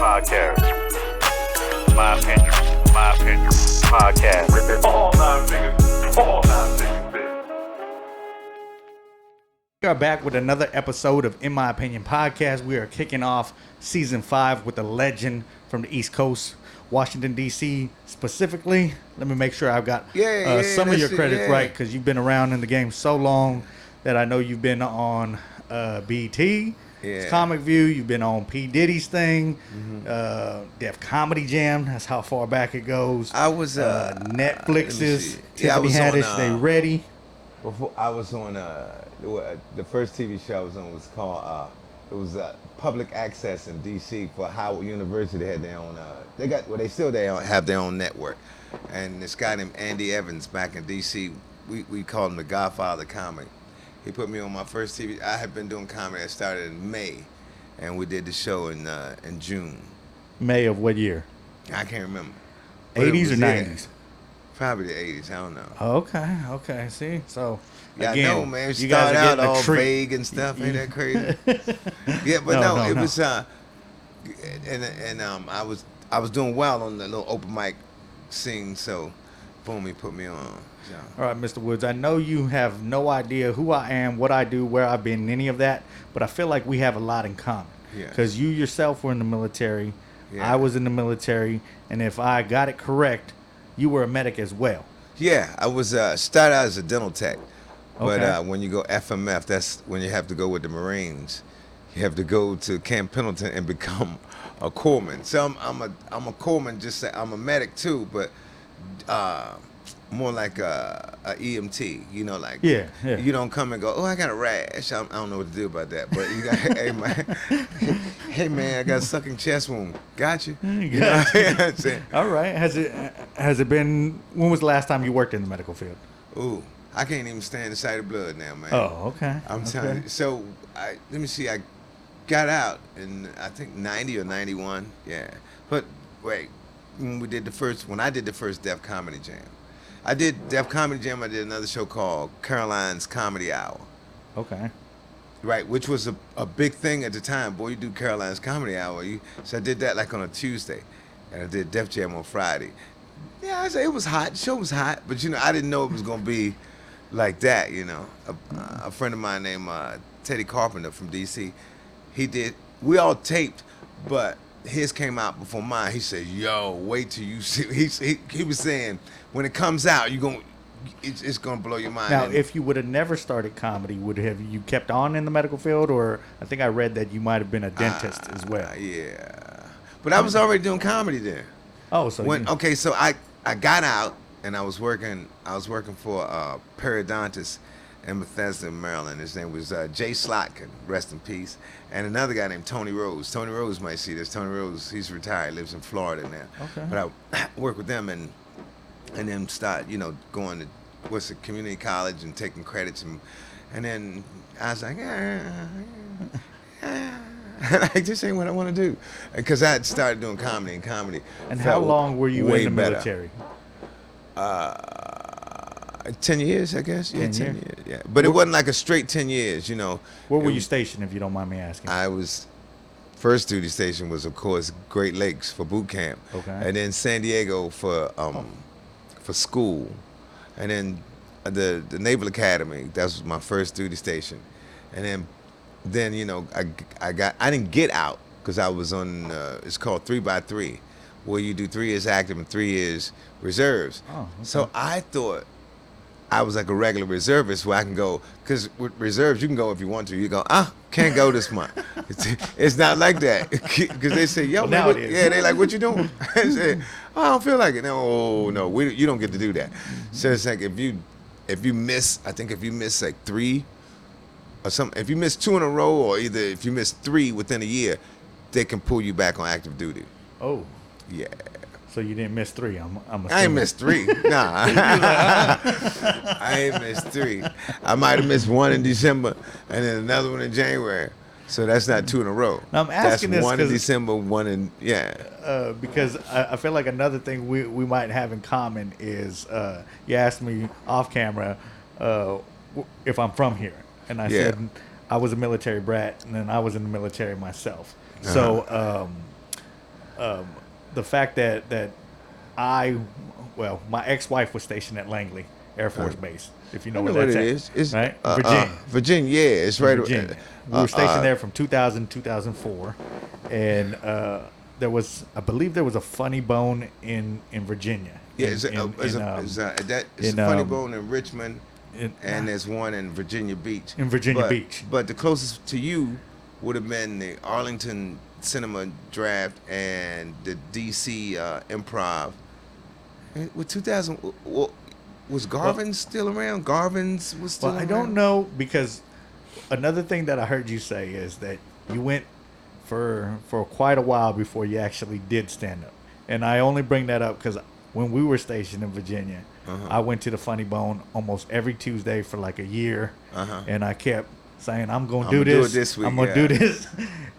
Podcast. My opinion. Podcast. All nine niggas. We are back with another episode of In My Opinion Podcast. We are kicking off season 5 with a legend from the East Coast, Washington, D.C. specifically. Let me make sure I've got some of your credits right, because you've been around in the game so long that I know you've been on BT, Comic View, you've been on P. Diddy's thing, Def Comedy Jam, that's how far back it goes. I was Netflix's Tiffany Haddish, They Ready. Before I was on the first TV show I was on was called Public Access in DC for Howard University. They had their own they still have their own network, and this guy named Andy Evans back in DC, we called him the Godfather of Comedy. He put me on my first TV. I had been doing comedy. I started in May, and we did the show in June. May of what year? I can't remember. 80s or 90s? Probably the 80s. I don't know. Okay. See, so yeah, again, I know, man. You Start guys are out all treat. vague and stuff. Ain't that crazy? Yeah, but it was I was doing well on the little open mic scene. So, boom, he put me on. So. All right, Mr. Woods, I know you have no idea who I am, what I do, where I've been, any of that, but I feel like we have a lot in common. Because you yourself were in the military, I was in the military, and if I got it correct, you were a medic as well. Yeah, I was started out as a dental tech, but Okay. when you go FMF, that's when you have to go with the Marines. You have to go to Camp Pendleton and become a corpsman. So I'm a corpsman. Just say I'm a medic too, but more like a EMT. You know, like Yeah. You don't come and go, oh, I got a rash. I don't know what to do about that. But you got, hey man, I got a sucking chest wound. Got you. You know what I'm saying? All right. Has it been? When was the last time you worked in the medical field? Ooh, I can't even stand the sight of blood now, man. Oh, okay. I'm telling you. So let me see. I got out in I think 90 or 91. Yeah. But wait, when I did the first Def Comedy Jam. I did Def Comedy Jam. I did another show called Caroline's Comedy Hour. Okay. Right, which was a big thing at the time. Boy, you do Caroline's Comedy Hour. So I did that like on a Tuesday, and I did Def Jam on Friday. Yeah, I say it was hot. The show was hot, but I didn't know it was gonna be like that. A friend of mine named Teddy Carpenter from DC, he did. We all taped, but his came out before mine. He said, "Yo, wait till you see." He was saying, when it comes out, it's gonna blow your mind. Now, if you would have never started comedy, have you kept on in the medical field, or I think I read that you might have been a dentist as well. Yeah, but I was already doing comedy then. Oh, so so I got out and I was working for a periodontist in Bethesda, Maryland. His name was Jay Slotkin, rest in peace, and another guy named Tony Rose. Tony Rose might see this. Tony Rose, he's retired, lives in Florida now. Okay. But I worked with them and then start, going to community college and taking credits and then I was like, like, this ain't what I want to do, because I had started doing comedy. And how long were you in the military? 10 years, I guess. 10 years. Yeah, but it wasn't like a straight 10 years, Where were you stationed, if you don't mind me asking? I was. First duty station was, of course, Great Lakes for boot camp. Okay. And then San Diego for school, and then the Naval Academy. That was my first duty station, and then I didn't get out because I was on it's called 3x3, where you do 3 years active and 3 years reserves. Oh, okay. So I thought I was like a regular reservist where I can go, because with reserves you can go if you want to. You go, can't go this month. It's not like that, because they say, yo, now man, it is. they like, what you doing? I say, I don't feel like it. No, you don't get to do that. So it's like if you miss, I think if you miss like 3 or something, if you miss 2 in a row, or either if you miss 3 within a year, they can pull you back on active duty. Oh. Yeah. So you didn't miss 3, I'm assuming. I ain't missed 3. Nah. I ain't missed 3. I might have missed 1 in December and then another one in January. So that's not 2 in a row. Now, I'm asking that's this 1 in December, 1 in, because I feel like another thing we might have in common is you asked me off camera if I'm from here. And I said I was a military brat, and then I was in the military myself. So the fact that my ex-wife was stationed at Langley Air Force Base. If you know I where know what that's it at, is. It's right? Virginia. Virginia, yeah, it's right. Virginia. We were stationed there from 2000 2004, and I believe there was a Funny Bone in Virginia. Yeah, it's a Funny Bone in Richmond, and there's one in Virginia Beach. In Virginia Beach. But the closest to you would have been the Arlington Cinema Draft and the DC Improv. With 2000, was Garvin's still around? Garvin's was still Well, around? I don't know, because another thing that I heard you say is that you went for quite a while before you actually did stand up. And I only bring that up because when we were stationed in Virginia, I went to the Funny Bone almost every Tuesday for like a year, and I kept saying, I'm going to do this. Do it this week, I'm going to do this.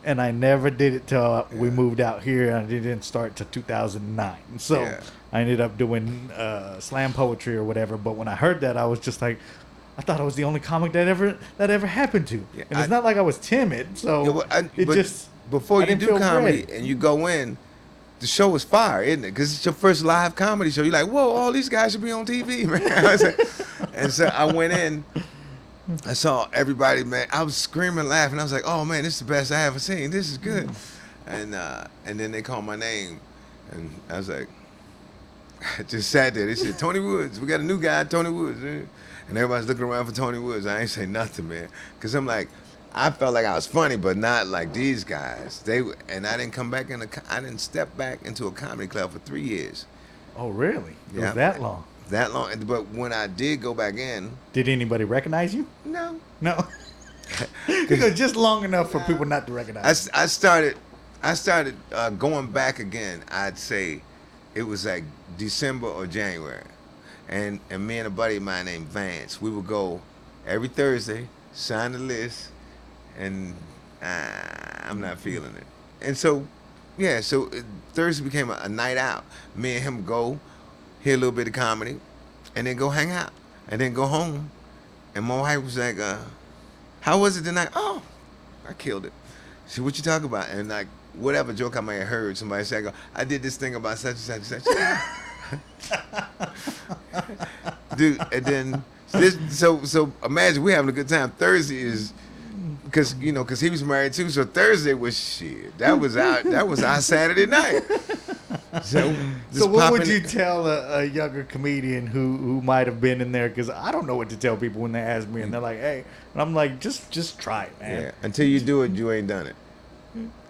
And I never did it till we moved out here, and I didn't start till 2009. So I ended up doing slam poetry or whatever. But when I heard that, I was just like, I thought I was the only comic that ever happened to. Yeah, and it's not like I was timid, so before I you didn't do feel comedy ready. and you go in, the show is fire, isn't it? Because it's your first live comedy show. You're like, whoa, all these guys should be on TV, man. And so I went in, I saw everybody, man. I was screaming, laughing. I was like, oh man, this is the best I ever seen. This is good. And then they called my name, and I was like, I just sat there. They said, Tony Woods. We got a new guy, Tony Woods. Man. And everybody's looking around for Tony Woods. I ain't say nothing, man. Because I'm like, I felt like I was funny, but not like these guys. And I didn't come back I didn't step back into a comedy club for 3 years. Oh, really? It Yeah. was that long? That long. But when I did go back in, Did anybody recognize you? no. No. Because just long enough for people not to recognize you. I started going back again. I'd say it was like December or January, and me and a buddy of mine named Vance, we would go every Thursday, sign the list, and I'm not feeling it. And so Thursday became a night out. Me and him go hear a little bit of comedy, and then go hang out, and then go home. And my wife was like, how was it tonight? Oh, I killed it. She, what you talking about? And like, whatever joke I may have heard, somebody say, I did this thing about such and such and such. Dude, and then, so imagine we having a good time. Thursday is, because he was married too, so Thursday was shit. That was our Saturday night. So what would you tell a younger comedian who might have been in there? Because I don't know what to tell people when they ask me, and they're like, "Hey," and I'm like, "Just try it, man." Yeah. Until you do it, you ain't done it.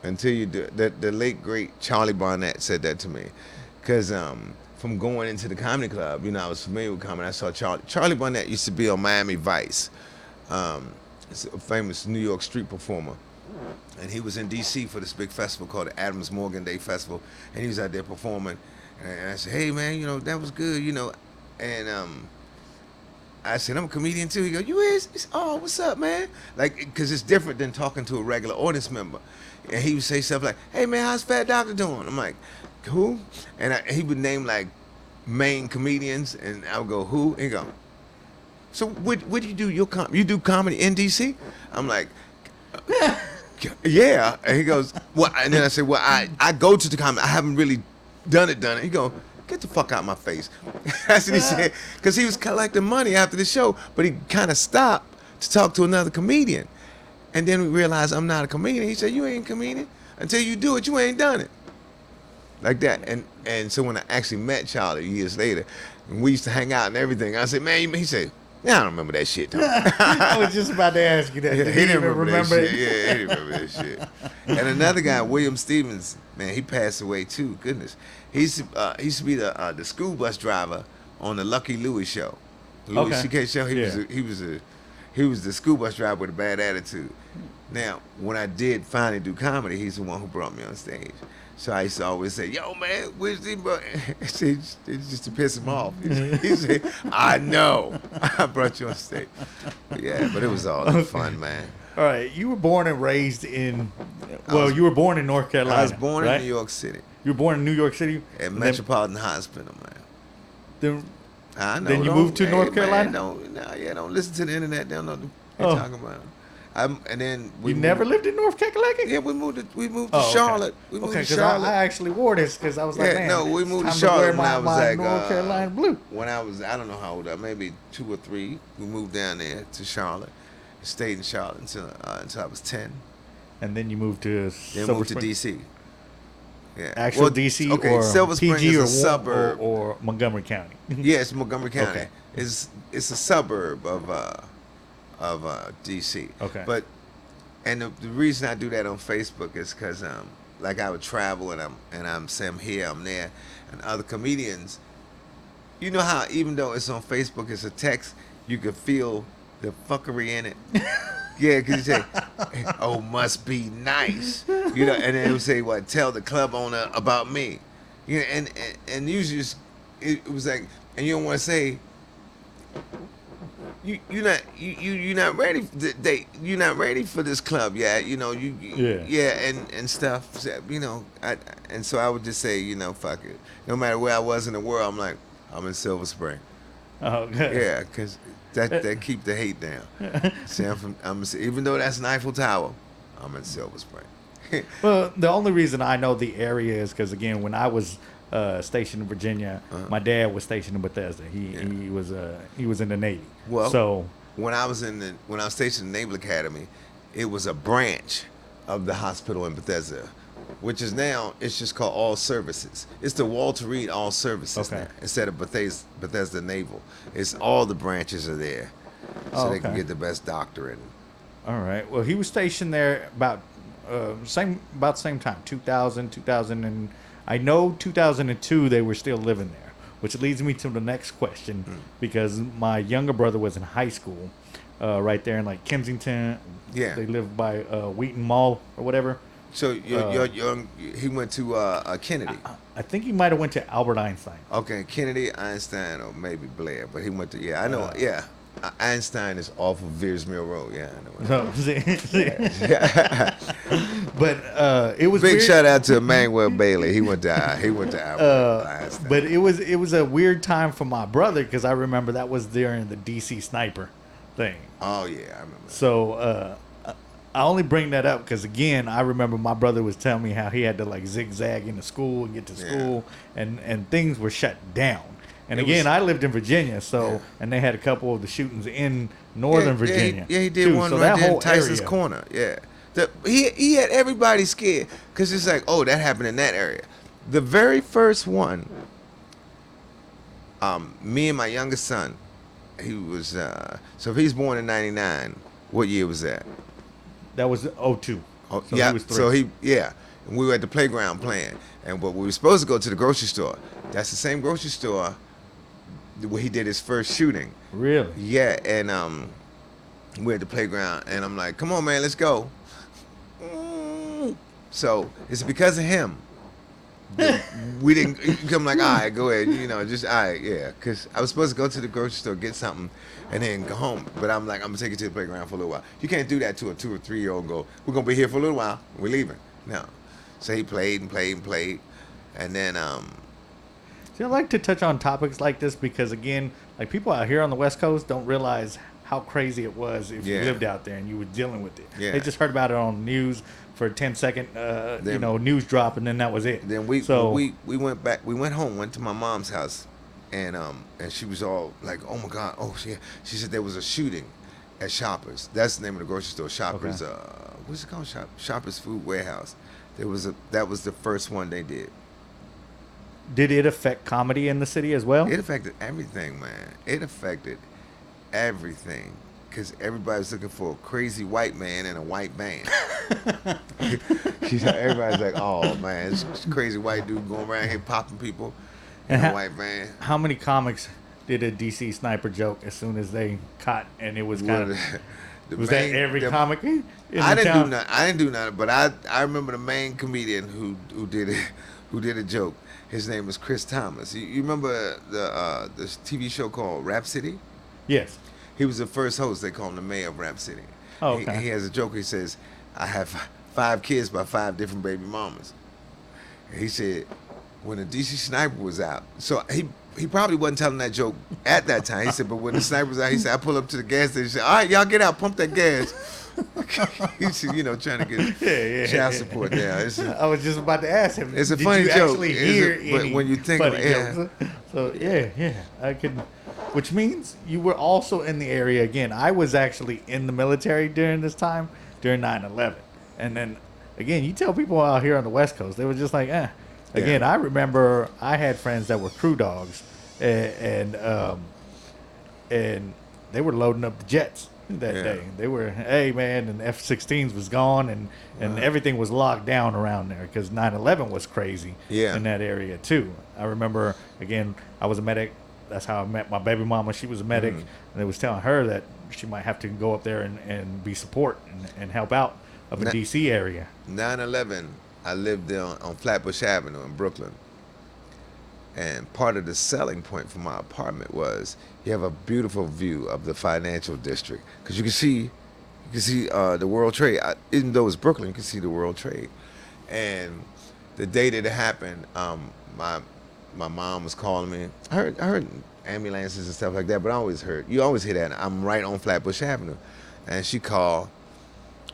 Until you do it. The late great Charlie Barnett said that to me, because from going into the comedy club, I was familiar with comedy. I saw Charlie Barnett used to be on Miami Vice. It's a famous New York street performer. And he was in D.C. for this big festival called the Adams Morgan Day Festival, and he was out there performing. And I said, "Hey man, that was good, And I said, "I'm a comedian too." He goes, "You is?" He said, "Oh, what's up, man?" Like, because it's different than talking to a regular audience member. And he would say stuff like, "Hey man, how's Fat Doctor doing?" I'm like, "Who?" And he would name like main comedians, and I would go, "Who?" And he go, "So what do you do? You do comedy in D.C.?" I'm like, "Yeah." And he goes, "Well," and then I said, "Well, I go to the comedy. I haven't really done it. He go, "Get the fuck out of my face." That's what he said, because he was collecting money after the show, but he kind of stopped to talk to another comedian. And then we realized I'm not a comedian. He said, "You ain't a comedian. Until you do it, you ain't done it." Like that. And so when I actually met Charlie years later, and we used to hang out and everything, I said, "Man," he said, "Yeah, I don't remember that shit." I was just about to ask you that. Yeah, Did he you didn't even remember that it? shit. Yeah, he didn't remember that shit. And another guy, William Stevens, man, he passed away too. Goodness, he used to be the school bus driver on the Lucky Louie show, Louis C.K. show. He was the school bus driver with a bad attitude. Now, when I did finally do comedy, he's the one who brought me on stage. So I used to always say, "Yo, man, where's the bro?" It's just to piss him off. He said, "I know, I brought you on stage." But it was all fun, man. All right, you were born and raised in. You were born in North Carolina. I was born right? in New York City. You were born in New York City At Metropolitan Hospital, man. Then I know. Then you moved to North Carolina? Man, don't listen to the internet. They don't know what they're talking about. And then we You never lived in North Kakalaki? Yeah, we moved to Oh, okay. Charlotte. We moved Okay, to because Charlotte. I actually wore this because I was like, Yeah, man, no, we it's moved to time Charlotte wear when my, I was my like North Carolina blue. when I was, I don't know how old, maybe 2 or 3. We moved down there to Charlotte. Stayed in Charlotte until I was 10. And then you moved to Then Silver moved to Spring. DC. Yeah, Actual Well, DC okay, or Silver Spring PG is or, a suburb. or Montgomery County. Yeah, it's Montgomery County. Okay. It's a suburb of DC. Okay. But the reason I do that on Facebook is because like I would travel and I'm saying I'm here, I'm there, and other comedians. You know how even though it's on Facebook, it's a text, you can feel the fuckery in it. Yeah, because you say, "Oh, must be nice," you know, and then it would say, "What? Tell the club owner about me," you know, and usually it was like, and you don't want to say, you're not ready. You're not ready for this club yet. You know, and stuff. So, you know, and so I would just say, you know, fuck it. No matter where I was in the world, I'm like, I'm in Silver Spring. Oh, good. Yeah, because that keep the hate down. See, even though that's an Eiffel Tower, I'm in Silver Spring. Well, the only reason I know the area is because, again, when I was stationed in Virginia, my dad was stationed in Bethesda. He was in the Navy. Well, so when I was stationed in the Naval Academy, it was a branch of the hospital in Bethesda, which is now it's just called All Services. It's the Walter Reed All Services now, instead of Bethesda Naval. It's all the branches are there, so they can get the best doctor in. All right. Well, he was stationed there about the same time, 2000, and I know 2002 they were still living there, which leads me to the next question because my younger brother was in high school, right there in like Kensington. Yeah. They lived by Wheaton Mall or whatever. So he went to Kennedy. I think he might have went to Albert Einstein. Okay, Kennedy, Einstein, or maybe Blair, but he went to I know. Einstein is off of Veers Mill Road. Yeah, I know. But it was big weird. shout out to Emmanuel Bailey. He went to Albert Einstein. But it was a weird time for my brother because I remember that was during the DC sniper thing. Oh yeah, I remember. So I only bring that up because again I remember my brother was telling me how he had to like zigzag into school and get to school and things were shut down. And again, I lived in Virginia, so and they had a couple of the shootings in Northern Virginia. Yeah, he did too. one So right that there whole in Tyson's area. Corner. Yeah, he had everybody scared because it's like, oh, that happened in that area. The very first one, me and my youngest son, he was so if he's born in '99, what year was that? That was 02. Oh, So yeah, he was 3. so and we were at the playground playing, and we were supposed to go to the grocery store. That's the same grocery store where he did his first shooting. Really? Yeah, and we're at the playground, and I'm like, come on, man, let's go. So it's because of him. We didn't. I'm like, all right, go ahead. You know, just all right, yeah. Because I was supposed to go to the grocery store, get something, and then go home. But I'm like, I'm gonna take you to the playground for a little while. You can't do that to a 2 or 3 year old. And go, we're gonna be here for a little while. We're leaving. No. So he played and played and played, and then See, I like to touch on topics like this because, again, like people out here on the West Coast don't realize how crazy it was if you lived out there and you were dealing with it. Yeah. They just heard about it on the news for a 10-second, news drop, and then that was it. Then we went back. We went home. Went to my mom's house, and she was all like, "Oh my God!" Oh, she said there was a shooting at Shoppers. That's the name of the grocery store. Shoppers. Okay. What's it called? Shoppers Food Warehouse. That was the first one they did. Did it affect comedy in the city as well? It affected everything, man. It affected everything. Because everybody was looking for a crazy white man in a white band. Everybody's like, oh, man, this crazy white dude going around here popping people in a white van. How many comics did a DC sniper joke as soon as they caught, and it was kind of... Was that every comic in I the didn't town? do nothing. I didn't do nothing, but I remember the main comedian who did it, who did a joke. His name was Chris Thomas. You remember the TV show called Rap City? Yes. He was the first host. They call him the mayor of Rap City. Oh, okay. He has a joke. He says, I have 5 kids by 5 different baby mamas. And he said, when the DC sniper was out, so he probably wasn't telling that joke at that time. He said, but when the sniper was out, he said, I pull up to the gas station. He said, all right, y'all get out, pump that gas. He's, trying to get child support down. I was just about to ask him. It's a did funny you joke. Actually hear But when you think, funny jokes? So I can. Which means you were also in the area again. I was actually in the military during this time, during 9/11, and then again, you tell people out here on the West Coast, they were just like, eh. Again, I remember I had friends that were crew dogs, and they were loading up the jets that day. They were, hey man, and F-16s was gone, and everything was locked down around there because 9/11 was crazy in that area too. I remember, again, I was a medic. That's how I met my baby mama. She was a medic, and they was telling her that she might have to go up there and be support and help out of the D.C. area. 9/11, I lived there on Flatbush Avenue in Brooklyn. And part of the selling point for my apartment was you have a beautiful view of the financial district because you can see the World Trade. Even though it's Brooklyn, you can see the World Trade. And the day that it happened, my mom was calling me. I heard ambulances and stuff like that, but you always hear that. I'm right on Flatbush Avenue, and she called,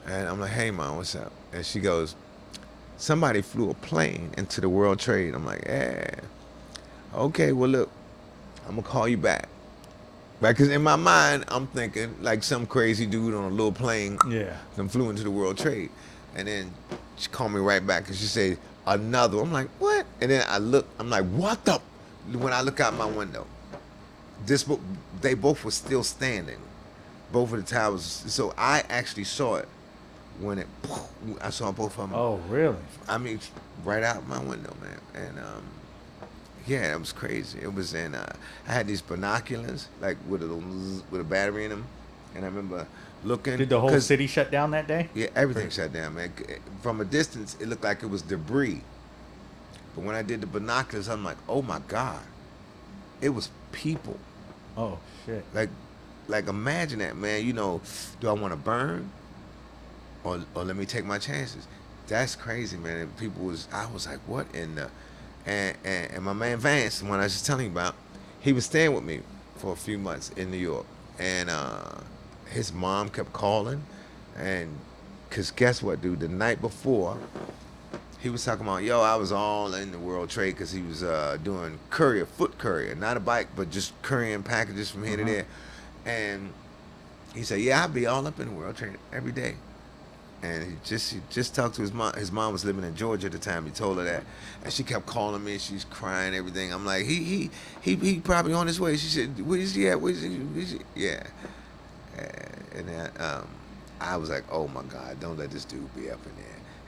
and I'm like, hey mom, what's up? And she goes, somebody flew a plane into the World Trade. I'm like, yeah. Okay, well, look, I'm going to call you back. Right? Because in my mind, I'm thinking like some crazy dude on a little plane flew into the World Trade. And then she called me right back and she said, another. I'm like, what? And then I look, I'm like, what the? When I look out my window, they both were still standing. Both of the towers. So I actually saw it when I saw both of them. Oh, really? I mean, right out my window, man. And, yeah, it was crazy. It was I had these binoculars, like with a battery in them, and I remember looking. Did the whole city shut down that day? Yeah, everything shut down, man. From a distance, it looked like it was debris. But when I did the binoculars, I'm like, oh my God, it was people. Oh shit! Like imagine that, man. Do I want to burn, or let me take my chances? That's crazy, man. And I was like, what in the. And my man Vance, the one I was just telling you about, he was staying with me for a few months in New York. And his mom kept calling. And because guess what, dude? The night before, he was talking about, I was all in the World Trade because he was doing foot courier, not a bike, but just couriering packages from here to there. And he said, I'll be all up in the World Trade every day. And he just talked to his mom. His mom was living in Georgia at the time. He told her that, and she kept calling me. She's crying, everything. I'm like, he probably on his way. She said, where is he at? Where is he? Yeah. And then I was like, oh my God, don't let this dude be up in there.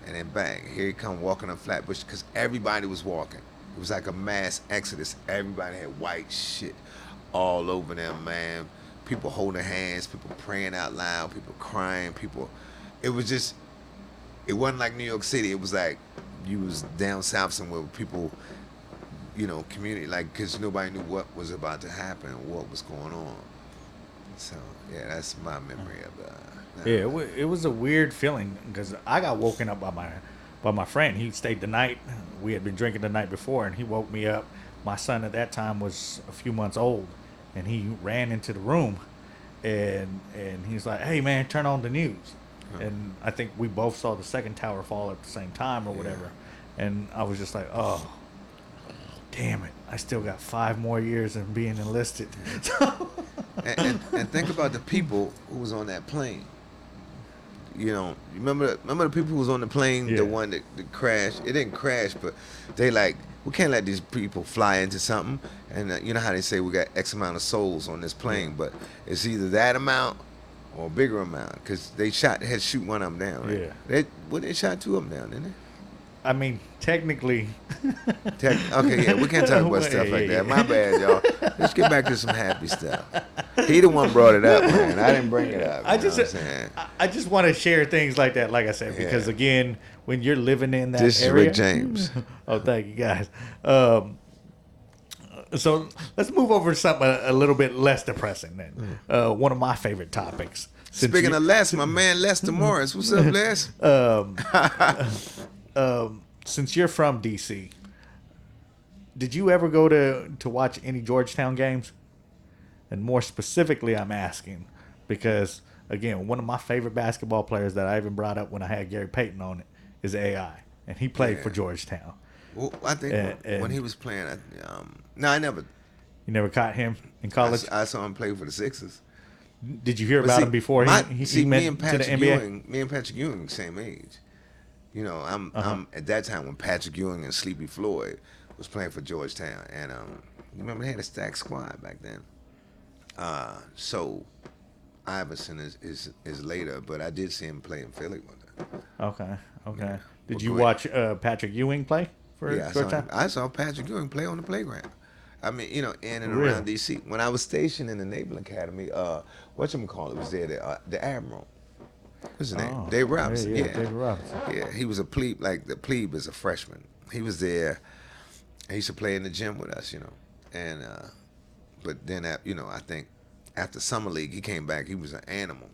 And then bang, here he come walking on Flatbush because everybody was walking. It was like a mass exodus. Everybody had white shit all over them, man. People holding hands, people praying out loud, people crying, people. It wasn't like New York City. It was like you was down south somewhere with people, community, like, because nobody knew what was about to happen, what was going on. So, yeah, that's my memory of that. Yeah, it was a weird feeling because I got woken up by my friend. He stayed the night. We had been drinking the night before, and he woke me up. My son at that time was a few months old, and he ran into the room, and he's like, hey, man, turn on the news. And I think we both saw the second tower fall at the same time or whatever. And I was just like, oh, damn it. I still got 5 more years of being enlisted. and think about the people who was on that plane. Remember the people who was on the plane, the one that crashed? It didn't crash, but they like, we can't let these people fly into something. And you know how they say we got X amount of souls on this plane, but it's either that amount or a bigger amount, because they had to shoot one of them down, right? Yeah. They shot 2 of them down, didn't they? I mean, technically. Okay, yeah, we can't talk about stuff like that. My bad, y'all. Let's get back to some happy stuff. He the one brought it up, man. I didn't bring it up. I just want to share things like that, like I said, because again, when you're living in that this area. This is Rick James. Oh, thank you, guys. So let's move over to something a little bit less depressing then. One of my favorite topics. Speaking of Les, my man Lester Morris. What's up, Les? Since you're from D.C., Did you ever go to watch any Georgetown games? And more specifically, I'm asking because again, one of my favorite basketball players that I even brought up when I had Gary Payton on it is AI, and he played for Georgetown. Well, I think when And he was playing, no, I never. you never caught him in college. I saw him play for the Sixers. Did you hear But about see, him before he me went and to the Patrick NBA? Ewing, me and Patrick Ewing, same age. You know, I'm at that time when Patrick Ewing and Sleepy Floyd was playing for Georgetown, and you remember they had a stacked squad back then. So Iverson is later, but I did see him play in Philly one day. Okay. Yeah. Did Well, you go watch Patrick Ewing play for Yeah, Georgetown? I saw Patrick Ewing play on the playground. I mean, you know, in and Really? around D.C. When I was stationed in the Naval Academy, whatchamacallit was there, the Admiral. What's his name? Oh, Dave Robinson. Yeah, David Robinson. Yeah, he was a plebe, like the plebe is a freshman. He was there. He used to play in the gym with us, you know. And, but then, you know, I think after Summer League, he came back. He was an animal.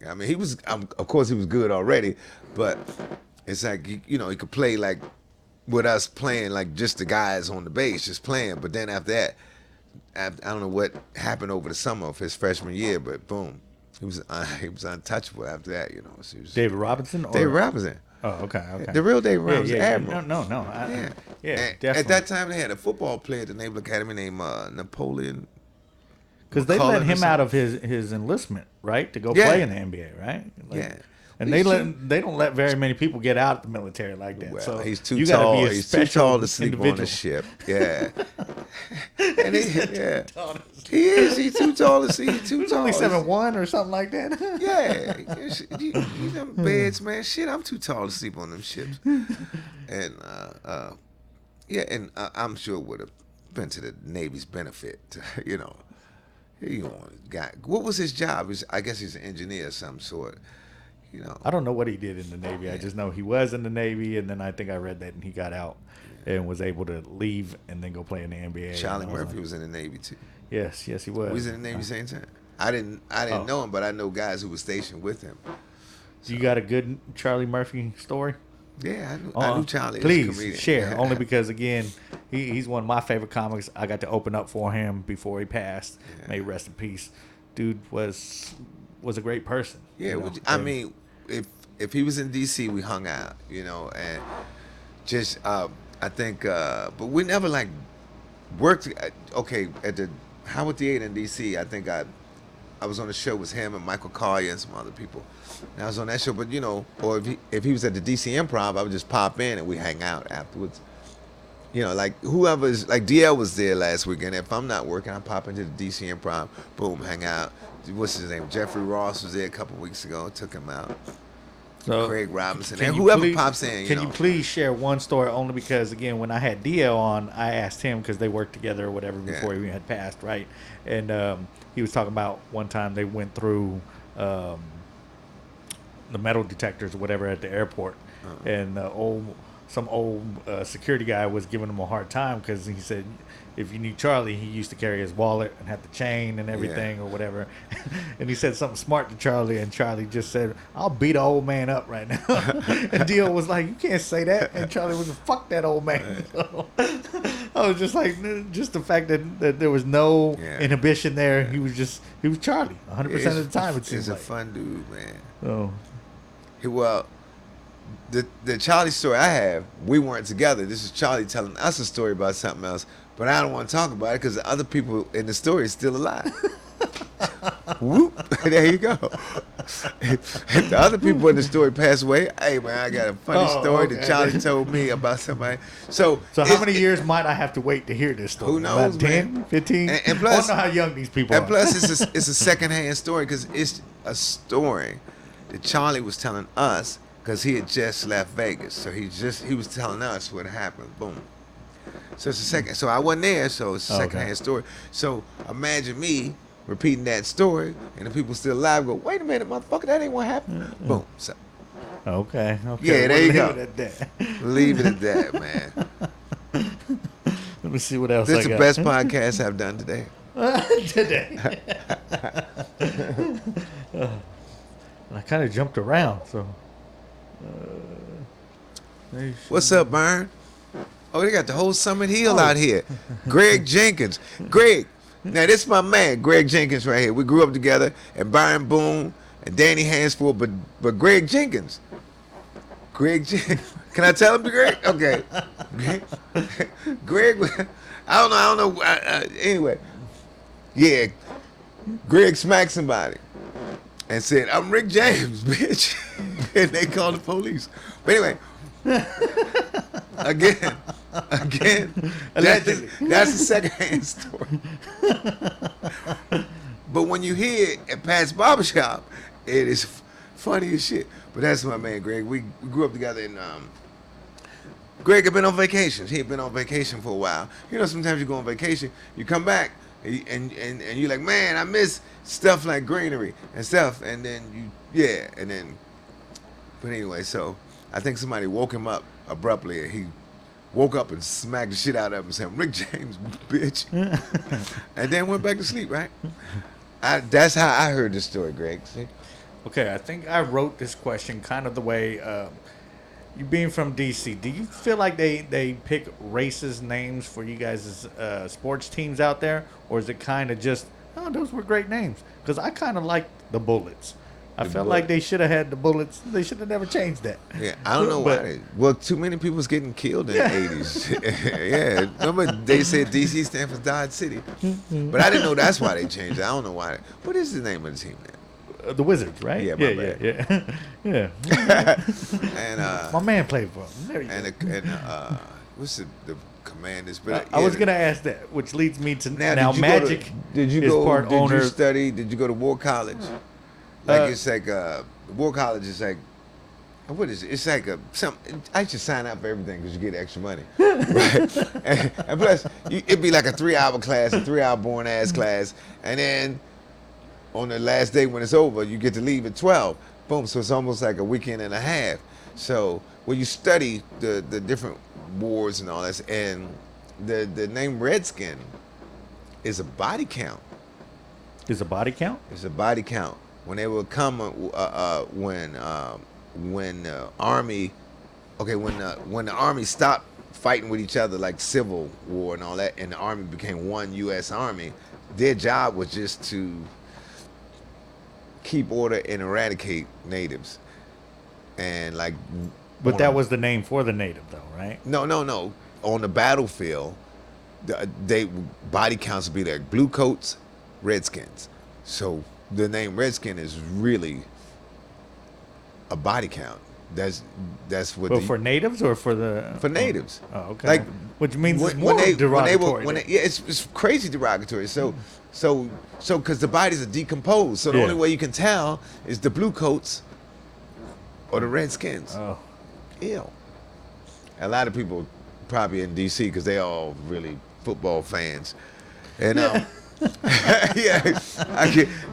I mean, he was, of course, he was good already, but it's like, you know, he could play like with us playing like just the guys on the base just playing. But then after that, I don't know what happened over the summer of his freshman year, but boom, he was untouchable after that, you know. So he was, David Robinson? Or? David Robinson. Oh, okay. The real David Robinson, Yeah. Admiral. No. Yeah. Definitely. At that time, they had a football player at the Naval Academy named Napoleon. Because they McCullough let or him out something. of his enlistment, right, to go Yeah. play in the NBA, right? Like, Yeah. And He's they don't let very many people get out of the military like that. Well, so he's too you gotta tall. Be a He's too special tall to sleep on individual. the ship. Yeah. And he is. He's too tall to see. He's too He's tall. only 7'1" or something like that. Yeah. You them beds, man. Shit, I'm too tall to sleep on them ships. And yeah, and I'm sure it would have been to the Navy's benefit. You know, what was his job? I guess he's an engineer of some sort. You know. I don't know what he did in the Navy. I just know he was in the Navy, and then I think I read that and he got out and was able to leave and then go play in the NBA. Charlie Murphy was in the Navy too. Yes, he was. He was in the Navy same time. I didn't know him, but I know guys who were stationed with him. You got a good Charlie Murphy story? Yeah, I knew Charlie. Please as a comedian. share. Only because again, he's one of my favorite comics. I got to open up for him before he passed. Yeah. May he rest in peace. Dude was a great person. Yeah, you know? I mean, if he was in D.C., we hung out, you know, and just I think, but we never like worked. Okay, at the Howard Theater in D.C., I think I was on the show with him and Michael Collier and some other people. And I was on that show, but you know, or if he was at the DC Improv, I would just pop in and we hang out afterwards. You know, like whoever's, like DL was there last weekend. If I'm not working, I pop into the DC Improv, boom, hang out. What's his name? Jeffrey Ross was there a couple weeks ago. Took him out. So, Craig Robinson, can and you whoever please- pops in. Can you please share one story? Only because again, when I had DL on, I asked him because they worked together or whatever before he had passed, right? And he was talking about one time they went through the metal detectors or whatever at the airport, and some old security guy was giving him a hard time because he said, if you knew Charlie, he used to carry his wallet and had the chain and everything or whatever. And he said something smart to Charlie, and Charlie just said, I'll beat an old man up right now. And Dio was like, you can't say that. And Charlie was like, fuck that old man. So, I was just like, just the fact that there was no inhibition there. He was Charlie 100% of the time, it seems he's like. a fun dude, man. So, Well, the Charlie story I have, we weren't together. This is Charlie telling us a story about something else, but I don't want to talk about it because the other people in the story is still alive. Whoop! There you go. If the other people in the story pass away, hey man, I got a funny story that Charlie told me about somebody. So how many years might I have to wait to hear this story? Who knows, About 10, man? 15? And plus, I don't know how young these people and are. plus, it's a secondhand story because it's a story that Charlie was telling us because he had just left Vegas. So he was telling us what happened. Boom. So it's a second. So I wasn't there. So it's a secondhand story. So imagine me repeating that story, and the people still alive go, "Wait a minute, motherfucker, that ain't what happened." Boom. So Okay. yeah, there you go. Leave it at that. Leave it at that, man. Let me see what else This I is the got. best podcast I've done today. Today. I kind of jumped around, so. What's up, Byron? Oh, they got the whole Summit Hill out here. Greg Jenkins. Greg. Now, this is my man, Greg Jenkins, right here. We grew up together, and Byron Boone and Danny Hansford, but Greg Jenkins. Can I tell him to Greg? Okay. Greg, I don't know. Anyway, yeah, Greg smacked somebody and said, "I'm Rick James, bitch," and they called the police. But anyway, again, that's a secondhand story. But when you hear it at Pat's Barbershop, it is funny as shit. But that's my man, Greg. We grew up together in. Greg had been on vacation. He had been on vacation for a while. You know, sometimes you go on vacation, you come back, and you're like, man, I miss stuff like greenery and stuff. And then but anyway, so I think somebody woke him up abruptly, and he woke up and smacked the shit out of him and said, Rick James, bitch. And then went back to sleep, right? That's how I heard this story, Greg. See? Okay, I think I wrote this question kind of the way, you being from DC, do you feel like they pick racist names for you guys' sports teams out there? Or is it kind of just, oh, those were great names? Because I kind of like the Bullets. I felt like they should have had the Bullets. They should have never changed that. Yeah, I don't know why. Well, too many people was getting killed in the 80s. Yeah, remember they said DC stands for Dodge City. But I didn't know that's why they changed it. I don't know why. What is the name of the team now? The Wizards, right? Yeah, yeah. And my man played for them. There you go. what's the Commanders? But I was gonna ask that, which leads me to now did you Magic. Did you is go? part Did owner. you study? Did you go to War College? Like it's like War College is like. What is it? It's like I should sign up for everything because you get extra money, right? and plus, it'd be like a 3-hour class, a 3-hour boring ass class, and then on the last day when it's over, you get to leave at 12. Boom. So it's almost like a weekend and a half. So when you study the different wars and all that, and the name Redskin is a body count. Is a body count? It's a body count. When they would come, when the army, when the army stopped fighting with each other like Civil War and all that, and the army became one U.S. Army, their job was just to keep order and eradicate natives, and like. But that was the name for the native, though, right? No. On the battlefield, they body counts would be like blue coats, redskins. So the name Redskin is really a body count. That's what. But for natives or for natives. Oh, okay. Like, which means it's more derogatory. It's crazy derogatory. So because the bodies are decomposed, so the only way you can tell is the blue coats or the redskins. Oh, Ew. A lot of people probably in DC because they all really football fans, and yeah,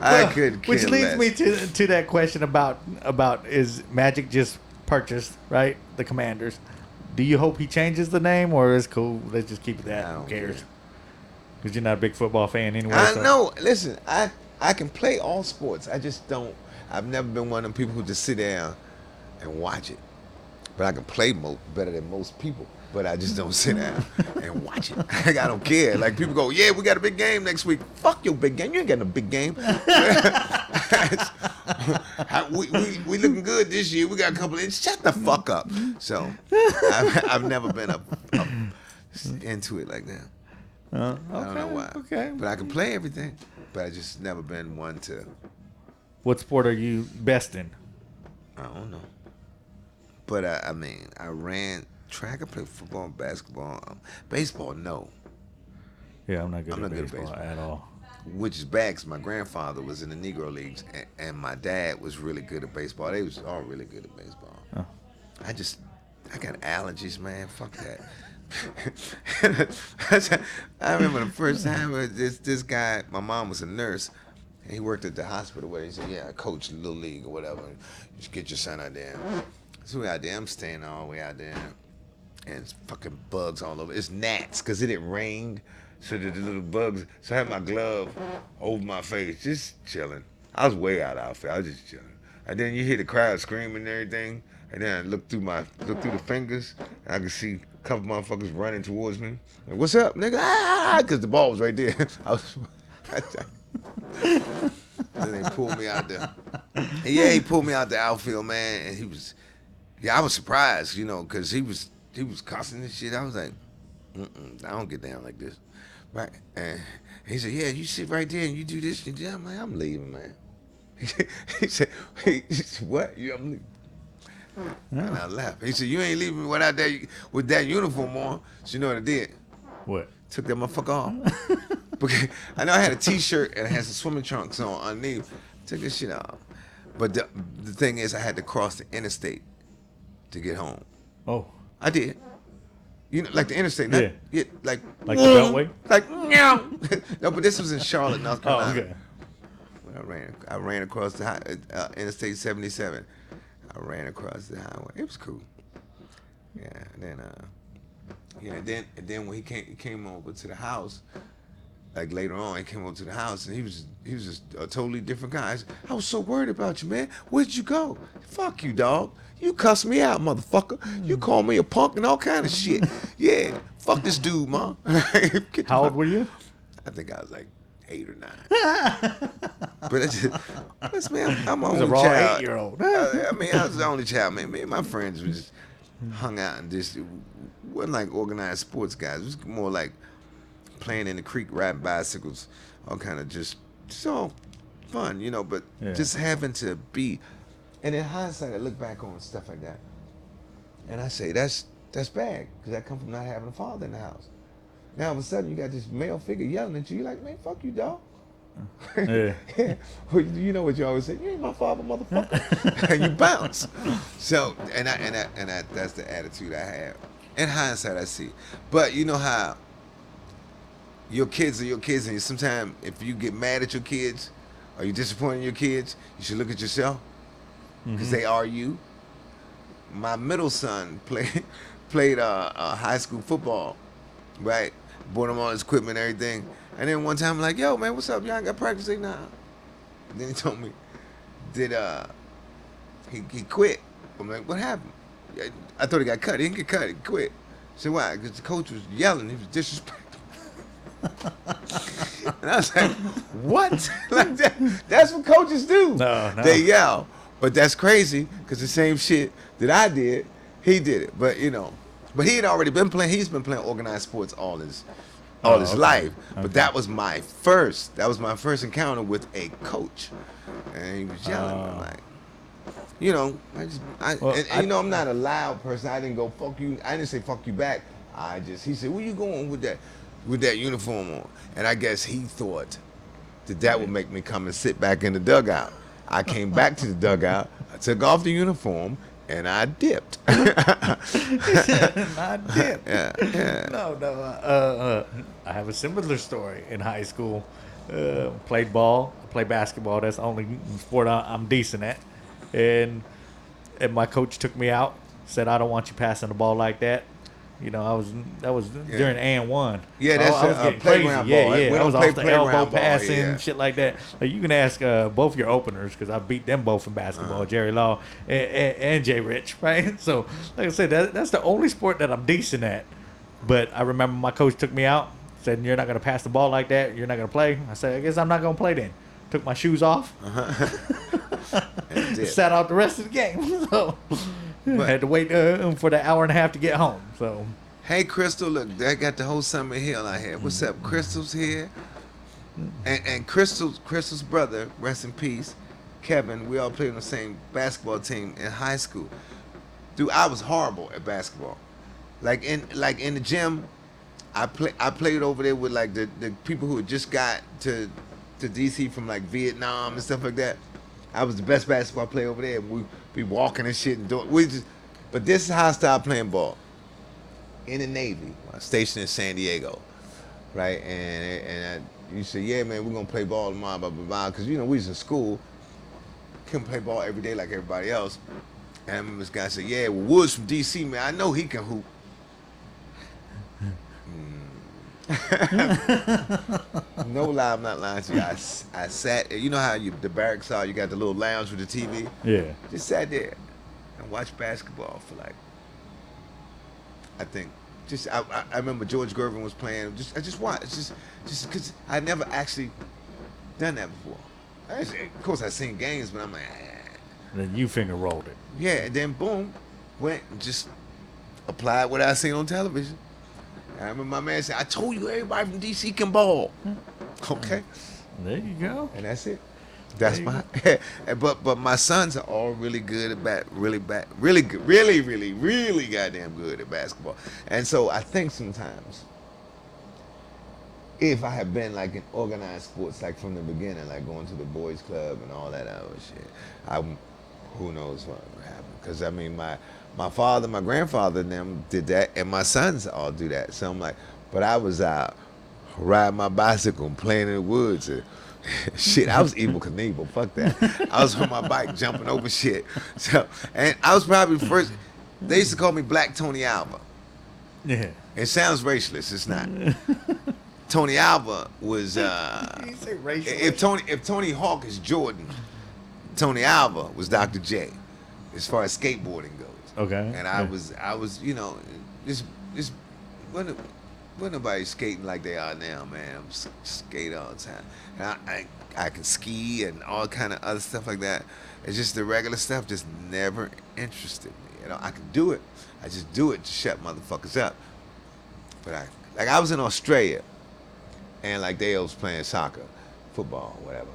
I could. Which leads less. me to that question about is Magic just purchased, right? The Commanders. Do you hope he changes the name, or is cool? Let's just keep it that. Who cares? Because you're not a big football fan anyway. I know. Listen, I can play all sports. I just don't. I've never been one of them people who just sit down and watch it. But I can play better than most people. But I just don't sit down and watch it. I don't care. Like people go, yeah, we got a big game next week. Fuck your big game. You ain't got no big game. we looking good this year. We got a couple of. Shut the fuck up. So I've never been into it like that. Okay, I don't know why. Okay. But I can play everything. But I just never been one to. What sport are you best in? I don't know. But I mean, I ran track. I played football, basketball, baseball. No. Yeah, I'm not good at baseball at all. Which is bad because my grandfather was in the Negro Leagues and my dad was really good at baseball. They was all really good at baseball. Oh. I got allergies, man. Fuck that. I remember the first time this guy, my mom was a nurse, and he worked at the hospital where he said, yeah, I coach Little League or whatever. You should get your son out there. So we out there, I'm staying all the way out there, and it's fucking bugs all over. It's gnats, because it had rained, so the little bugs. So I had my glove over my face, just chilling. I was way out of outfit, I was just chilling. And then you hear the crowd screaming and everything, And then I looked through the fingers, and I could see a couple motherfuckers running towards me. Like, what's up, nigga? Ah, because the ball was right there. I was. Then they pulled me out there. And yeah, he pulled me out the outfield, man, and he was. Yeah, I was surprised, because he was cussing and shit. I was like, I don't get down like this, right? And he said, yeah, you sit right there and you do this and that. I'm like, I'm leaving, man. He said, what? Yeah, I'm leaving. And I left. He said, you ain't leaving without that with that uniform on. So you know what I did? What? Took that motherfucker off. Because I know I had a T-shirt and I had some swimming trunks on underneath. Took this shit off. But the thing is, I had to cross the interstate to get home. Oh. I did. Like the interstate. Yeah. Like the Beltway? Like, no, but this was in Charlotte, North Carolina. Oh, okay. When I ran across the Interstate 77. I ran across the highway. It was cool. Yeah, and then when he came over to the house, like later on, he came over to the house and he was just a totally different guy. I was so worried about you, man. Where'd you go? Fuck you, dog. You cussed me out, motherfucker. You called me a punk and all kind of shit. Yeah, fuck this dude, man. How old were you? I think I was like 8 or 9. But that's man. I'm my only a raw child. 8-year-old. I was the only child, man. Me and my friends was just hung out and just it wasn't like organized sports guys. It was more like playing in the creek, riding bicycles, all kind of just all fun, But just having to be, and in hindsight, I look back on stuff like that, and I say that's bad because that come from not having a father in the house. Now all of a sudden you got this male figure yelling at you. You're like, man, fuck you, dog. Yeah. Well, you know what you always say? You ain't my father, motherfucker. And you bounce. So, and that's the attitude I have. In hindsight, I see. But you know how your kids are your kids, and sometimes if you get mad at your kids or you're disappointed in your kids, you should look at yourself because they are you. My middle son played high school football, right? Bought him all his equipment and everything. And then one time I'm like, yo, man, what's up? Y'all ain't got practice? Like, nah. Then he told me, he quit. I'm like, what happened? I thought he got cut. He didn't get cut. He quit. I said, why? Because the coach was yelling. He was disrespectful. And I was like, what? Like that's what coaches do. No. They yell. But that's crazy because the same shit that I did, he did it. But, but he had already been playing. He's been playing organized sports all his life. But that was my first encounter with a coach. And he was yelling. I'm like, I'm not a loud person. I didn't go, fuck you. I didn't say fuck you back. He said, where you going with that uniform on? And I guess he thought that would make me come and sit back in the dugout. I came back to the dugout. I took off the uniform. And I dipped. I dipped. Yeah. No. I have a similar story in high school. Played ball, played basketball. That's the only sport I'm decent at. And my coach took me out. Said, I don't want you passing the ball like that. That was during and one. Yeah, that's I was getting crazy. Ball. Yeah. I was off the elbow passing, yeah. shit like that. Like, you can ask both your openers because I beat them both in basketball, Jerry Law and Jay Rich, right? So, like I said, that's the only sport that I'm decent at. But I remember my coach took me out, said, you're not going to pass the ball like that. You're not going to play. I said, I guess I'm not going to play then. Took my shoes off. Sat out the rest of the game. So I had to wait for the hour and a half to get home. So, hey, Crystal, look, I got the whole Summer Hill out here. What's up? Crystal's here. And Crystal's brother, rest in peace, Kevin, we all played on the same basketball team in high school. Dude, I was horrible at basketball. Like in the gym, I played over there with like the people who had just got to DC from like Vietnam and stuff like that. I was the best basketball player over there. We be walking and shit and doing. But this is how I started playing ball. In the Navy, stationed in San Diego, right? And you say, yeah, man, we're gonna play ball tomorrow, blah blah blah. Because we was in school, couldn't play ball every day like everybody else. And I remember this guy said, yeah, well, Woods from DC, man, I know he can hoop. No lie, I'm not lying to you. I sat. You know how the barracks are? You got the little lounge with the TV. yeah. Just sat there. and watched basketball for like, I think, I remember George Gervin was playing. I just watched, just because I never actually done that before. Of course, I seen games, but I'm like, Then you finger rolled it. yeah. And then boom, went and just applied what I seen on television. And I remember my man said, "I told you everybody from DC can ball." Okay, There you go. and that's it. That's There my. but my sons are all really good at really good, really goddamn good at basketball. And so I think sometimes, if I had been like in organized sports, like from the beginning, like going to the boys club and all that other shit, who knows what would happen? Because I mean, my father, my grandfather, and them did that, and my sons all do that. So I'm like, but I was out riding my bicycle and playing in the woods. And, shit, I was evil Knievel. Fuck that. I was on my bike jumping over shit. So, and I was probably the first. They used to call me Black Tony Alva. Yeah. It sounds racialist. It's not. Tony Alva was. You say racial. If Tony Hawk is Jordan, Tony Alva was Dr. J, as far as skateboarding goes. Okay. And I was, you know, just wasn't nobody skating like they are now, man. I'm skate all the time. And I can ski and all kind of other stuff like that. It's just the regular stuff just never interested me. You know, I can do it. I just do it to shut motherfuckers up. But I was in Australia, and like they was playing soccer, football, whatever.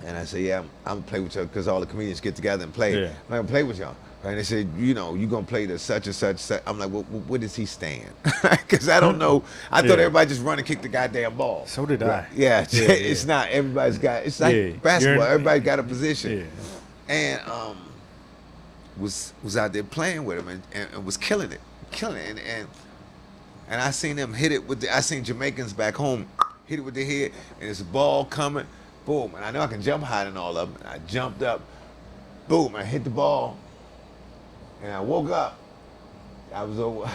And I said, yeah, I'm gonna play with y'all because all the comedians get together and play. Yeah. I'm gonna play with y'all. And they said, you know, you gonna play the such and such. I'm like, well, where does he stand? Because I don't know. I thought everybody just run and kick the goddamn ball. So did I. Yeah, it's not. Everybody's got. It's like basketball. Everybody got a position. Yeah. And was out there playing with him and was killing it. And I seen them hit it with I seen Jamaicans back home hit it with their head, and it's a ball coming, boom. And I know I can jump higher than all of them. And I jumped up, boom. I hit the ball, and I woke up. I was over.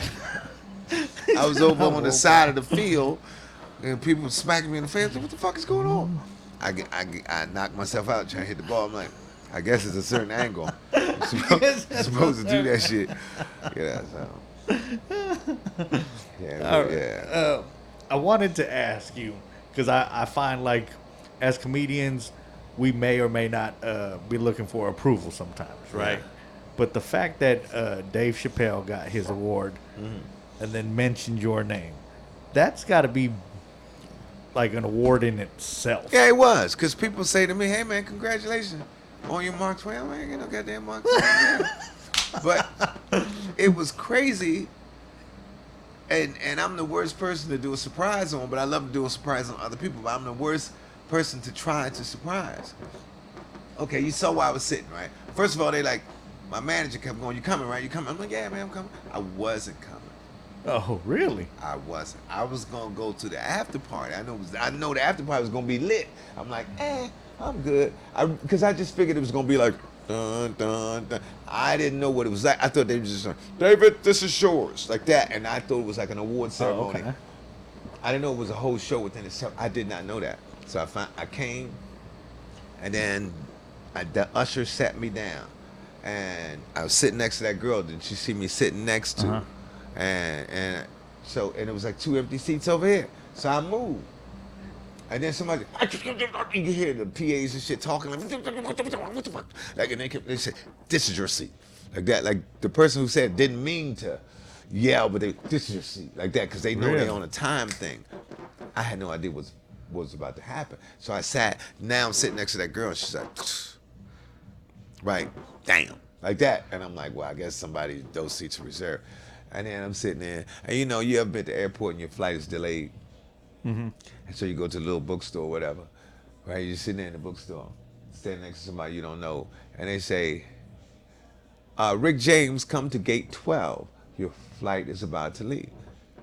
I was over on the side of the field, and people were smacking me in the face. What the fuck is going on? I knocked myself out trying to hit the ball. I'm like, I guess it's a certain angle. I'm supposed to do that shit. Yeah, so. Yeah. I wanted to ask you, because I find like as comedians, we may or may not be looking for approval sometimes, right? Yeah. But the fact that Dave Chappelle got his award and then mentioned your name, that's got to be like an award in itself. Yeah, it was. Because people say to me, hey, man, congratulations on your Mark Twain. I ain't get no goddamn Mark Twain. But it was crazy. And I'm the worst person to do a surprise on, but I love to do a surprise on other people. But I'm the worst person to try to surprise. Okay, you saw where I was sitting, right? First of all, they like, my manager kept going, you coming, right? You coming? I'm like, yeah, man, I'm coming. I wasn't coming. Oh, really? I wasn't. I was gonna go to the after party. I know the after party was gonna be lit. I'm like, I'm good. Because I just figured it was gonna be like, dun, dun, dun. I didn't know what it was like. I thought they were just like, David, this is yours, like that. And I thought it was like an award ceremony. Okay. I didn't know it was a whole show within itself. I did not know that. So I came, and then the usher sat me down, and I was sitting next to that girl that she see me sitting next to, and it was like 2 empty seats over here. So I moved. And then somebody, you hear the PAs and shit talking like, what the fuck? Like, and they said, this is your seat. Like that, like the person who said didn't mean to yell, but this is your seat. Like that, because they know they're on a time thing. I had no idea what was about to happen. So I sat, now I'm sitting next to that girl, and she's like, right, damn. Like that. And I'm like, well, I guess those seats are reserved. And then I'm sitting there, and you know, you ever been to the airport and your flight is delayed? Mm-hmm. And so you go to the little bookstore or whatever, right? You're sitting there in the bookstore, standing next to somebody you don't know, and they say, Rick James, come to gate 12. Your flight is about to leave.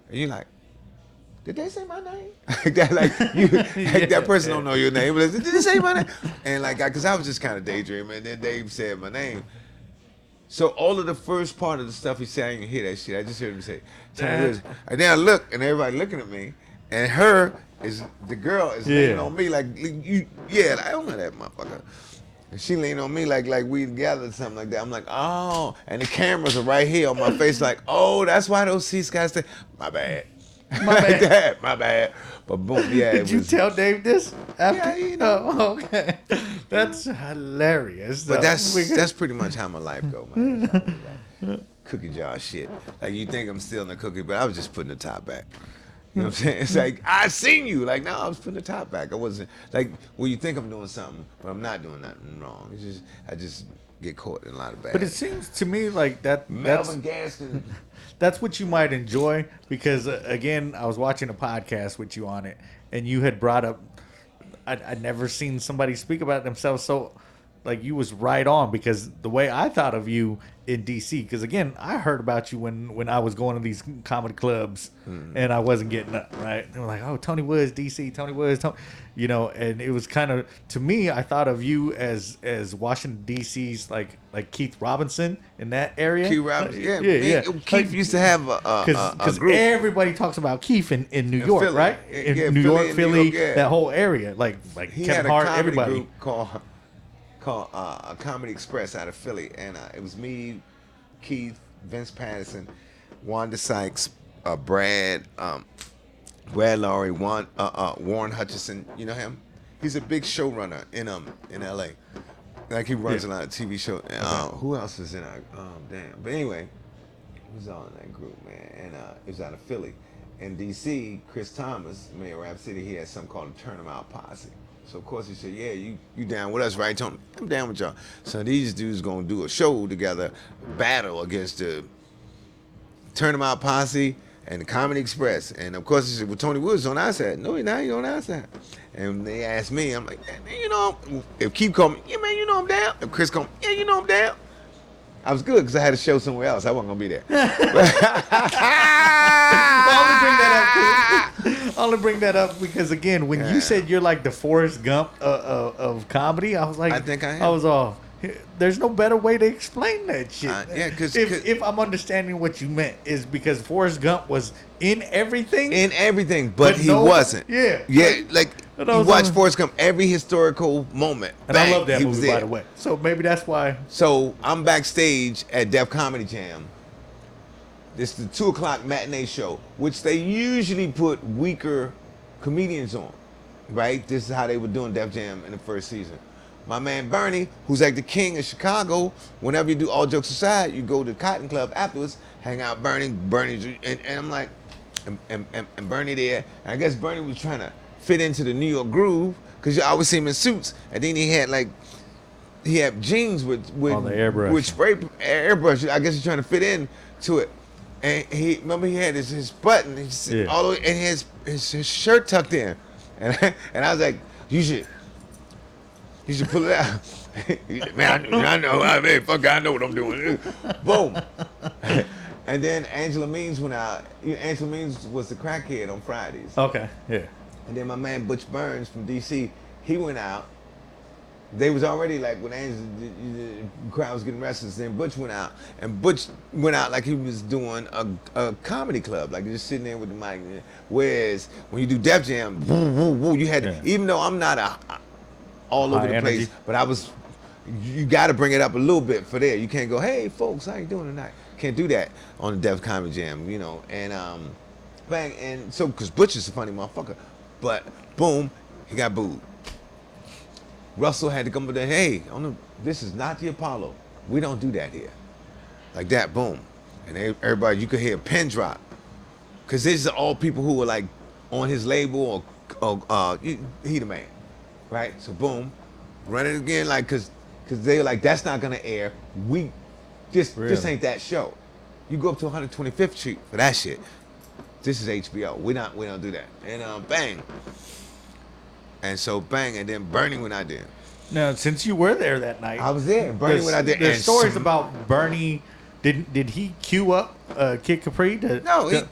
And you're like, did they say my name? That person don't know your name, but did they say my name? And like, because I was just kind of daydreaming, and then Dave said my name. So all of the first part of the stuff he said, I didn't hear that shit. I just heard him say, and then I look, and everybody looking at me, and the girl is leaning on me like, I don't know that motherfucker. And she leaned on me like we together or something like that. I'm like, oh, and the cameras are right here on my face, like, oh, that's why those seats got to stay. My bad. My bad. That, my bad. But boom, yeah. Did you tell Dave this after? Yeah, you know. Oh, okay. That's hilarious. But though. that's pretty much how my life go, man. Like, cookie jar shit. Like you think I'm stealing the cookie, but I was just putting the top back. You know what I'm saying? It's like I seen you. Like no, I was putting the top back. I wasn't like when you think I'm doing something, but I'm not doing nothing wrong. It's just I just get caught in a lot of bad. But it seems to me like that. Melvin Gaston. That's what you might enjoy because again, I was watching a podcast with you on it, and you had brought up. I'd never seen somebody speak about themselves so. Like you was right on because the way I thought of you in DC, because again, I heard about you when I was going to these comedy clubs and I wasn't getting up, right? They were like, oh, Tony Woods, DC, Tony Woods, you know, and it was kind of, to me, I thought of you as Washington DC's like Keith Robinson in that area. Keith Robinson, yeah. Keith like, used to have a group. Everybody talks about Keith in New York, Philly. right? Yeah, In New York, and Philly, New York, yeah. that whole area, like He Kevin had a Hart, comedy everybody. group called Comedy Express out of Philly, and it was me, Keith, Vince Patterson, Wanda Sykes, Brad Laurie, Warren Hutchison. You know him? He's a big showrunner in LA. Like he runs a lot of TV shows. Who else is in our damn? But anyway, who's all in that group, man? And it was out of Philly. In DC, Chris Thomas, Mayor of Rap City, he had something called a Turn 'Em Out Posse. So of course he said, yeah, you down with us, right, Tony? I'm down with y'all. So these dudes gonna do a show together, battle against the Turn 'Em Out Posse and the Comedy Express. And of course he said, well, Tony Woods on our side. No, he's not, he's on our side. And they asked me, I'm like, man, you know, if Keith called me, yeah, man, you know I'm down. If Chris called me, yeah, you know I'm down. I was good because I had a show somewhere else. I wasn't gonna be there. I only bring that up because again, when you said you're like the Forrest Gump of comedy, I was like, I think I am. I was all. There's no better way to explain that shit. Yeah, because if I'm understanding what you meant is because Forrest Gump was in everything, but he wasn't. Yeah, like you watch Forrest Gump, every historical moment. And bang, I love that he movie, was there. by the way. So maybe that's why. So I'm backstage at Def Comedy Jam. This is the 2:00 matinee show, which they usually put weaker comedians on, right? This is how they were doing Def Jam in the first season. My man Bernie, who's like the king of Chicago, whenever you do All Jokes Aside, you go to Cotton Club afterwards, hang out Bernie's, and I'm like, and Bernie there. And I guess Bernie was trying to fit into the New York groove, because you always see him in suits, and then he had jeans with all the airbrush. with spray airbrush. I guess he's trying to fit in to it. And he had his button, all the way, and his shirt tucked in, and I was like, you should pull it out. Man, I know. I know what I'm doing. Boom. And then Angela Means went out. Angela Means was the crackhead on Fridays. Okay, yeah. And then my man Butch Burns from DC, he went out. They was already like when the crowd was getting restless. Then Butch went out, and Butch went out like he was doing a comedy club, like just sitting there with the mic. Whereas when you do Def Jam, you had to, even though I'm not all over the place, but you got to bring it up a little bit for there. You can't go, hey folks, how you doing tonight? Can't do that on the Def Comedy Jam, you know. And bang, and so because Butch is a funny motherfucker, but boom, he got booed. Russell had to come up there, hey, this is not the Apollo. We don't do that here. Like that, boom. And everybody, you could hear a pin drop. Because these are all people who were like on his label or he the man, right? So boom, run it again, like, because they were like, that's not gonna air. This ain't that show. You go up to 125th Street for that shit. This is HBO. We don't do that. And bang. And so bang, and then Bernie went out there. Now, since you were there that night, I was there. Bernie went out there. There's stories about Bernie. Did he cue up Kid Capri? No, he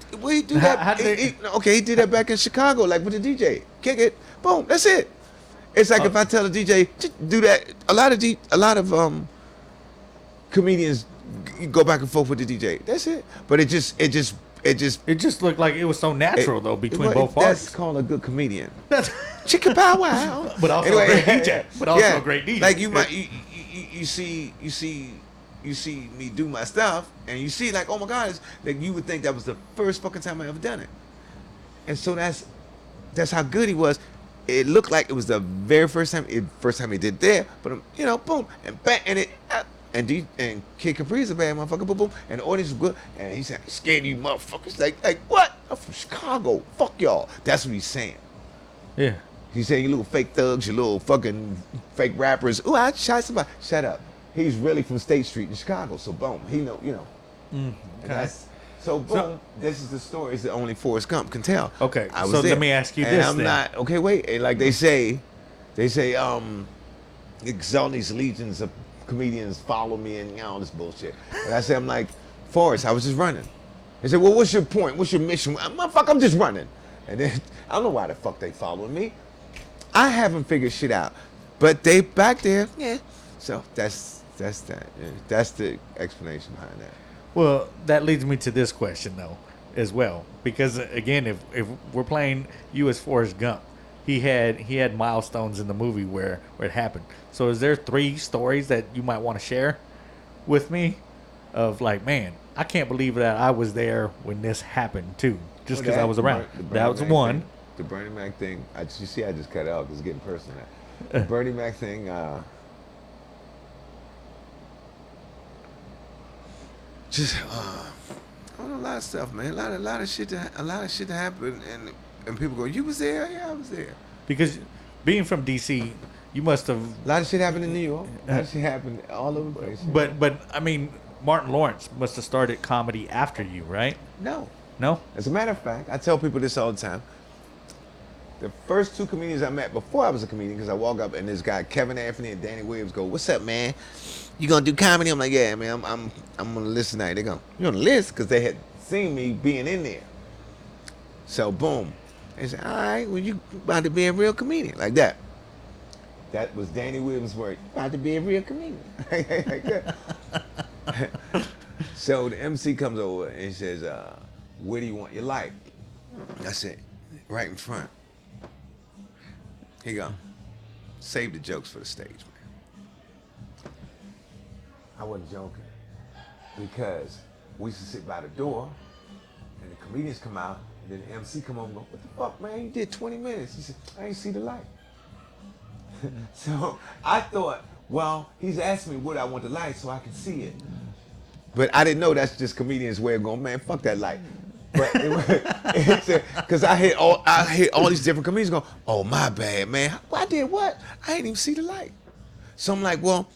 do that. He did that back in Chicago, like with the DJ. Kick it, boom, that's it. It's like if I tell a DJ just do that. A lot of comedians go back and forth with the DJ. That's it. But it just it just It just looked like it was so natural though between well, both That's parties. called a good comedian. That's Chicken pow wow. But also a great DJ. But also a great DJ. Like you see me do my stuff, and you see like, oh my God, it's, like you would think that was the first fucking time I ever done it, and so that's how good he was. It looked like it was the very first time he did there, but you know, boom, and bang, and it. And Kid Capri's a bad motherfucker, boom, boom, and the audience was good, and he said, "Scared of you motherfuckers." Like what? I'm from Chicago. Fuck y'all. That's what he's saying. Yeah. He's saying, "You little fake thugs, you little fucking fake rappers." Ooh, I shot somebody. Shut up. He's really from State Street in Chicago, so boom, he know, you know. And that's so boom. So- this is the stories that only Forrest Gump can tell. Okay, I was so there. let me ask you and this I'm then. not okay. Wait, and like they say, all these legions of comedians follow me and all this bullshit. And I said, I'm like, Forrest, I was just running. He said, well, what's your point? What's your mission? Motherfucker, I'm just running. And then I don't know why the fuck they following me. I haven't figured shit out, but they back there, yeah. So that's that. Yeah. That's the explanation behind that. Well, that leads me to this question though, as well, because again, if we're playing you as Forrest Gump, he had milestones in the movie where it happened. So is there 3 stories that you might want to share with me, of like, man, I can't believe that I was there when this happened too, just because I was around. That was one. Thing, the Bernie Mac thing. You see, I just cut it off because it's getting personal. The Bernie Mac thing. Just I don't know, a lot of stuff, man. A lot of shit that happened, and people go, "You was there? Yeah, I was there." Because being from DC, you must have. A lot of shit happened in New York. A lot of shit happened all over the place. But I mean, Martin Lawrence must have started comedy after you, right? No. No. As a matter of fact, I tell people this all the time. The first 2 comedians I met before I was a comedian, because I walk up and this guy Kevin Anthony and Danny Williams go, "What's up, man? You gonna do comedy?" I'm like, "Yeah, man. I'm on the list tonight." They go, "You on the list?" Because they had seen me being in there. So boom, they said, "All right, well you about to be a real comedian," like that. That was Danny Williams' word. "About to be a real comedian." Like that. So the MC comes over and he says, "Where do you want your light?" I said, "Right in front." Here you go. Save the jokes for the stage, man. I wasn't joking, because we used to sit by the door and the comedians come out and then the MC come over and go, "What the fuck, man? You did 20 minutes. He said, "I ain't see the light." So I thought, well, he's asking me what I want the light so I can see it. But I didn't know that's just comedians' way of going, "Man, fuck that light." But because I hear all these different comedians go, "Oh, my bad, man. I did what? I didn't even see the light." So I'm like, well,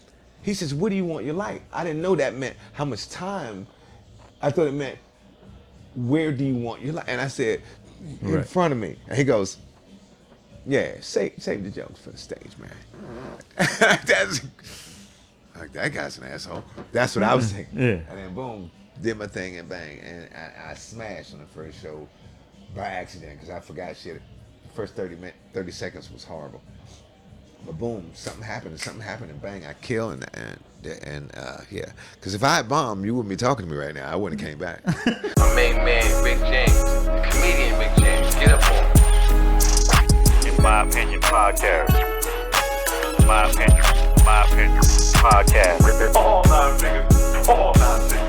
he says, "What do you want your light?" I didn't know that meant how much time. I thought it meant, "Where do you want your light?" And I said, "In front of me." And he goes, "Yeah, save the jokes for the stage, man." That's like, that guy's an asshole. That's what I was thinking. Yeah. And then boom, did my thing and bang, and I smashed on the first show by accident because I forgot shit. The first 30 seconds was horrible. But boom, something happened and bang, I killed and yeah. Because if I had bombed, you wouldn't be talking to me right now. I wouldn't have came back. My main man, Big James, the comedian Big James, get up on. In my opinion, podcast. My opinion, podcast. All nine niggas, all nine niggas.